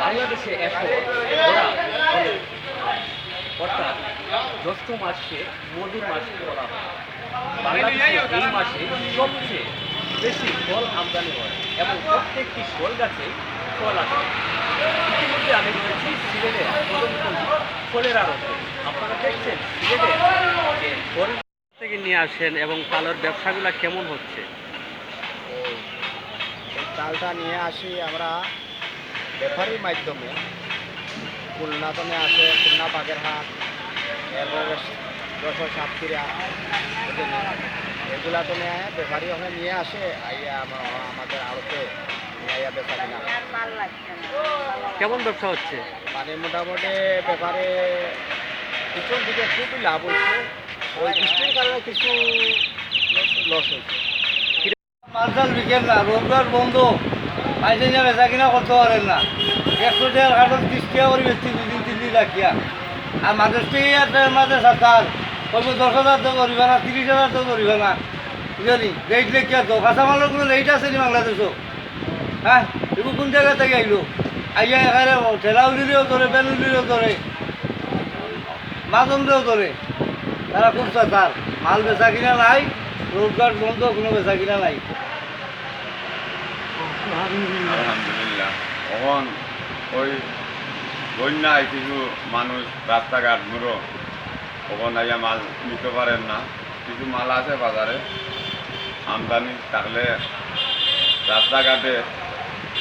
বাংলাদেশে এখন ওরা বলে, অর্থাৎ জ্যৈষ্ঠ মাসকে মধুর মাস বলা হয়। বাংলাদেশে এই মাসে সবচেয়ে বেশি ফল আমদানি হয় এবং প্রত্যেকটি ফল গাছে ফল আসে। ইতিমধ্যে আমি বলেছি সিলেটে ফলের আড়তে আপনারা দেখছেন সিলেটে যে ফল থেকে নিয়ে আসেন এবং তালের ব্যবসাগুলো কেমন হচ্ছে? এই তালটা নিয়ে আসি আমরা ব্যাপারীর মাধ্যমে। খুলনা তো নিয়ে আসে, খুলনা বাগেরহাট, এরপরে যশোর সাতক্ষীরা, এগুলা তো নিয়ে ব্যাপারী ওখানে নিয়ে আসে আইয়া আমাদের আড়তে নিয়ে আইয়া বেচা কিনা। কেমন ব্যবসা হচ্ছে? মানে মোটামুটি ব্যাপারে কিছুর দিকে খুবই লাভ হয়েছে, ওই বৃষ্টির কারণে কিছু লস হয়েছে। মালটাল বিকেল না, রোজগার বন্ধ, পাইছে যে বেচা কিনা করতে পারেন না। 100 টাকার কাঠন 30 টাকা করে বেচছি 2 দিন 3 দিন রাখিয়া। আর মানুষ থেকে মাঝে সাতার কইব 10,000 তো করিবে না, 30,000 তো করিবে না, বুঝলি? রেট লেখিয়া তো কাঁচামালের কোনো রেট আছে নি বাংলাদেশও? হ্যাঁ, এগুলো কোন জায়গা থেকে আইলো? আইয়া এখানে ঠেলা উলিলেও ধরে, বেন উলিলেও ধরে, মাজমরেও ধরে। তারা খুব সাতার, মাল বেচা কিনা নাই, রোজগার বন্ধ, কোনো বেচা কিনা নাই। আলহামদুলিল্লাহ। এখন ওই বন্যায় কিছু মানুষ রাস্তাঘাট ঘুরো, ওখান আইয়া মাল নিতে পারেন না। কিছু মাল আছে বাজারে আমদানি থাকলে রাস্তাঘাটে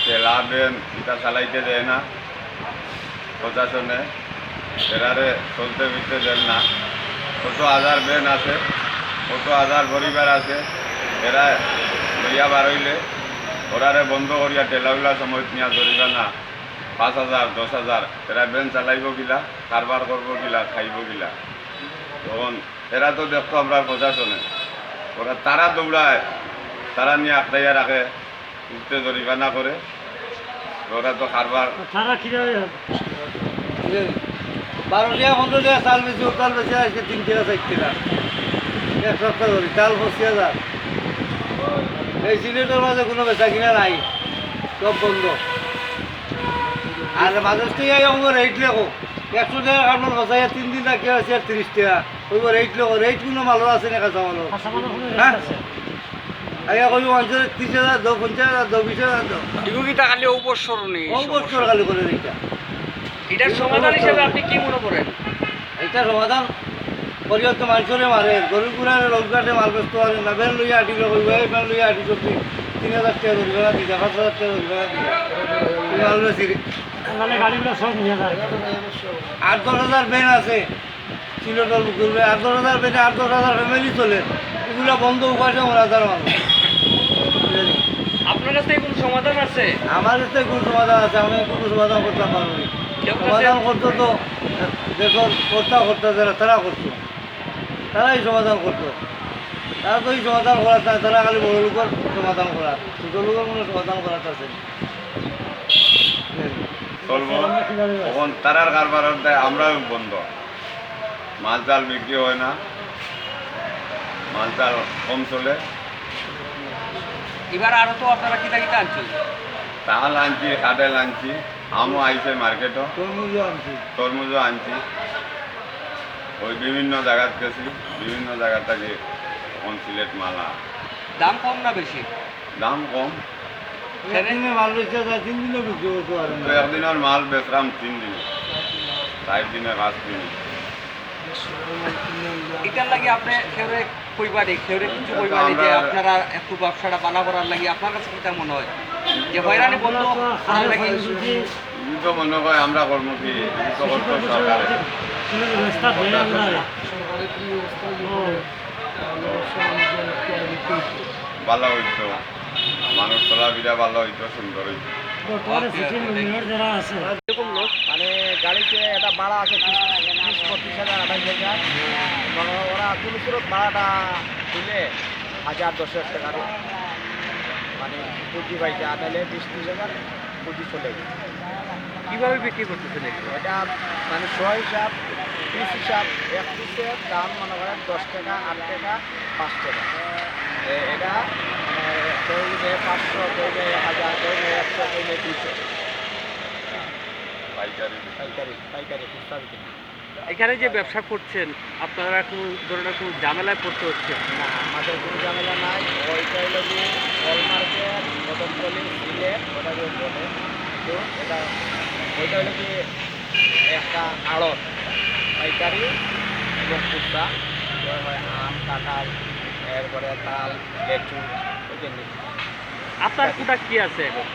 ঠেলা বেন এটা চালাইতে দেয় না প্রশাসনে, এরারে চলতে ফিরতে দেন না। কত হাজার বেন আছে, কত হাজার পরিবার আছে, এরা লইয়া বারইলে ওরারে বন্ধ করিয়া ঠেলাগুলা সময় নিয়ে ধরিবা না 5,000 10,000, এরা বেন চালাইব গিলা, কারবার করবো গিলা, খাইব গিলা। তখন এরা তো দেখতো আমরা প্রশাসনে, ওরা তারা দৌড়ায়, তারা নিয়ে আঁকড়াইয়া রাখে, উঠতে জরিমানা করে। ওরা তো কারবার 12 টাকা 15 টাকা চাল বেশি, চাল বেশি আজকে 3 টাকা 4 টাকা, 1 সপ্তাহ ধরে চাল 25,000। এই সিলেটের মাঝে কোনো বেচা কিনা নাই, সব বন্ধ। আর মানুষ থেকে আমার রেট লেখো 100 টাকা কাপড় বসাইয়া 3 দিন রাখি আছে 30 টাকা, ওই রেট লেখো। রেট কোনো মালও আছে না কাঁচা মালও? হ্যাঁ, আগে কই 30,000 দাও, 50,000 দাও, 20,000 দাও। এগুলো কি খালি অবসরণী অবশ্যই খালি করে এইটা। এটার সমাধান হিসেবে আপনি কি মনে করেন? এইটা সমাধান করিও তো মানুষরে মারে, গরিব গুড়ারে রোজগারে মাল ব্যস্ত পারে না। বেন লইয়া আটিল কইব, এই বেন লইয়া আটি করছি 3,000 টাকা ধরবে না দিদা, 5,000 টাকা ধরবে না দিদা, মাল বেশি গাড়িগুলো সব নিয়ে যায়। 8-10,000 বেন আছে সিলেটের ঘুরবে, 8-10,000 বেনে 8-10,000 ফ্যামিলি চলে। এগুলো বন্ধ উপাসে হাজার মানুষ। আপনার কাছে কোনো সমাধান আছে? আমার কাছে কোনো সমাধান আছে, আমি কোনো সমাধান করতে পারবো না। সমাধান করতো তো দেশের কর্তা যারা তারা করতো, তারাই সমাধান করতো। তারা তো এই সমাধান করার চায়, তারা খালি বড় লোকের সমাধান করার, ছোটো লোকের কোনো সমাধান করার আছে না। চলবো তখন তারার কারবারের দেয়, আমরাও বন্ধ, মাল চাল বিক্রি হয় না, মাল চাল কম চলে। এবার আরো তো আপনারা কিতা কিতা আনছেন? তাল আনছি, কাঁঠাল আনছি, আমও আইছে মার্কেটও, তরমুজও আনছি। তরমুজও আনছি। ওই বিভিন্ন জায়গাত গেছি, বিভিন্ন জায়গা থেকে এখন সিলেট মালা। দাম কম না বেশি? দাম কম। একদিনে মাল বেচা যায়, 3 দিনও বিক্রি করতে পারে তো না। একদিনের মাল বেচলাম 3 দিনে, 4 দিনে 5 দিনে। এটার লাগি আপনি খেউরে কইবানি, খেউরে কিছু কইবানি যে আপনারা একটু ব্যবসাটা বানা করার লাগি আপনার কাছে কিতা মনে হয় যে হয়রানি বন্ধ করার লাগি? তো মনে হয় আমরা কর্ম কি তো করতো সরকারে। ভালো হইতো, মানুষ চলাফেরা ভালো হইতো, সুন্দর হইতো। এরকম লোক মানে গাড়িতে একটা ভাড়া আছে 30-35,000 28,000, মানে ওরা কোনো সুরত ভাড়াটা দিলে 1,000-10,000 টাকা মানে পুঁজি পাইছে, আর নাহলে 20-30,000 পুঁজি চলে গেছে। কিভাবে বিক্রি করতেছেন এগুলো? এটা মানে 100 হিসাব, 30 হিসাব, এক পিসের দাম মনে করেন 10 টাকা, 8 টাকা, 5 টাকা। এটা মানে কেউ নেয় 500, কেউ নেয় 1,000, কেউ নেয় 100, কেউ নেয় 200। পাইকারি পাইকারি পাইকারি খুচরা বিক্রি এখানে যে ব্যবসা করছেন আপনারা কোনো ধরনের কোনো ঝামেলায় পড়তে হচ্ছে? না, আমাদের কোনো ঝামেলা নাই। ওইটা হলো যে হল মার্কেট কদমতলি সিলেট ওটা যে বলে, তো এটা ওইটা হলো কি একটা আড়ত পাইকারি এবং খুচরা, এবার হয় আম কাঁঠাল এরপরে তাল লেচু ওই যে আপনার কোটা কি আছে এখন?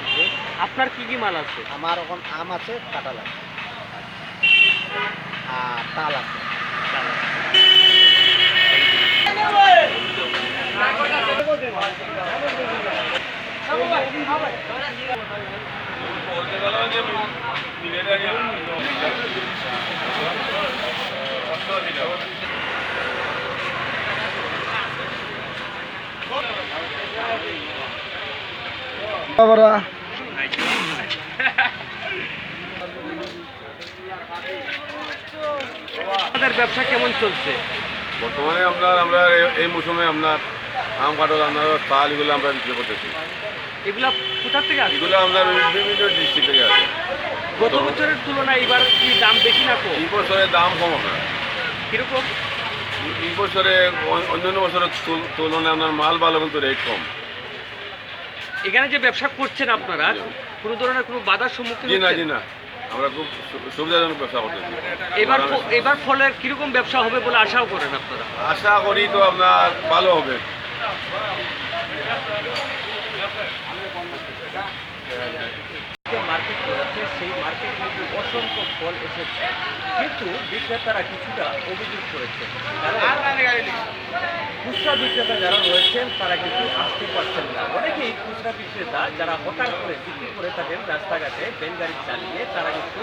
আপনার কি কি মাল আছে? আমার এখন আম আছে কাঁঠাল আছে আর তাল আছে। আপনাদের ব্যবসা কেমন চলছে? বর্তমানে আমরা এই মৌসুমে আপনার আম কাঁঠাল আপনার তাল এগুলো আমরা বিক্রি করতেছি। এগুলা কোথা থেকে আসে? এগুলো আপনার বিভিন্ন ডিস্ট্রিক্ট থেকে আছে। গত বছরের তুলনায় এবার কি দাম বেশি না কম? এই বছরে দাম কম আপনার, কিরকম? এই বছরে অন্যান্য বছরের তুলনায় আপনার মাল ভালো কিন্তু রেট কম। এখানে যে ব্যবসা করছেন আপনারা কোনো ধরনের কোনো বাধার সম্মুখীন জি না হচ্ছেন? জি না, আমরা খুব সুবিধাজনক ব্যবসা করতেছি। এবার ফলের কিরকম ব্যবসা হবে বলে আশাও করেন আপনারা? আশা করি তো আপনার ভালো হবে। যে মার্কেট করেছে সেই মার্কেট কিন্তু অসংখ্য ফল এসেছে, কিন্তু বিক্রেতারা কিছুটা অভিযোগ করেছে, খুচরা বিক্রেতা যারা রয়েছেন তারা কিন্তু আসতে পারছেন না। অনেকেই খুচরা বিক্রেতা যারা হঠাৎ করে বিক্রি করে থাকেন রাস্তাঘাটে ব্যানগাড়ি চালিয়ে, তারা কিন্তু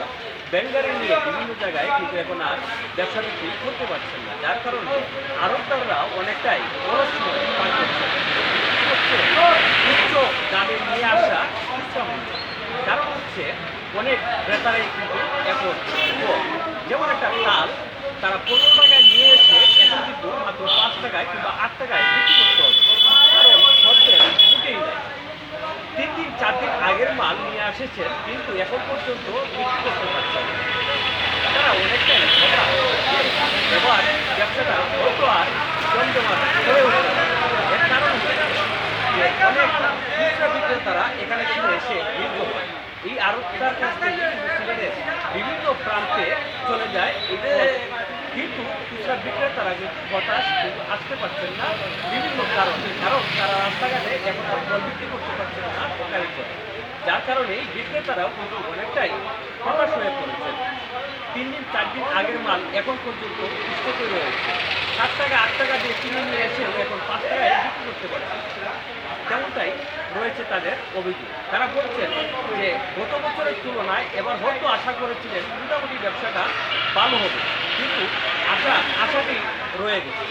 ব্যানগাড়ি নিয়ে বিভিন্ন জায়গায় কিন্তু এখন আর ব্যবসা বিক্রি করতে পারছেন না, যার কারণে আড়তদাররা অনেকটাই খরচ পার করছেন। উচ্চ দামে নিয়ে আসা খুচরা মূল্য, কারণ হচ্ছে অনেক ক্রেতারাই কিন্তু এখন যেমন একটা তাল তারা 15 টাকায় নিয়ে এসে এখন কিন্তু মাত্র 5 টাকায় কিংবা 8 টাকায় বিক্রি করতে হবে, কারণ খদ্দের মোটেই নাই। 3 দিন 4 দিন আগের মাল নিয়ে এসেছেন কিন্তু এখন পর্যন্ত বিক্রি করতে পারছেন না। তারা অনেকটাই হতাশ। এবার ব্যবসাটা হয়তো আর জমজমাট হয়ে উঠবে না। এর কারণ হচ্ছে যে অনেক খুচরা বিক্রেতারা এখানে কিন্তু এসে দীর্ঘ হয়। এই আড়তদার কাছ থেকে সিলেটের বিভিন্ন প্রান্তে চলে যায় এই ফল। কিন্তু খুচরা বিক্রেতারা কিন্তু হতাশ, কিন্তু আসতে পারছেন না বিভিন্ন কারণে, কারণ তারা রাস্তাঘাটে এখন আর ফল বিক্রি করতে পারছেন না সরকারের জন্য, যার কারণে বিক্রেতারাও কিন্তু অনেকটাই হতাশ হয়ে পড়েছেন। 3 দিন 4 দিন আগের মাল এখন পর্যন্ত স্টকে রয়েছে, 7 টাকা 8 টাকা দিয়ে কিনে নিয়ে এসেও এখন 5 টাকায় বিক্রি করতে পারছে। তেমনটাই রয়েছে তাদের অভিযোগ। তারা বলছেন যে গত বছরের তুলনায় এবার হয়তো আশা করেছিলেন মোটামুটি ব্যবসাটা ভালো হবে, কিন্তু আশাটি রয়ে গেছে।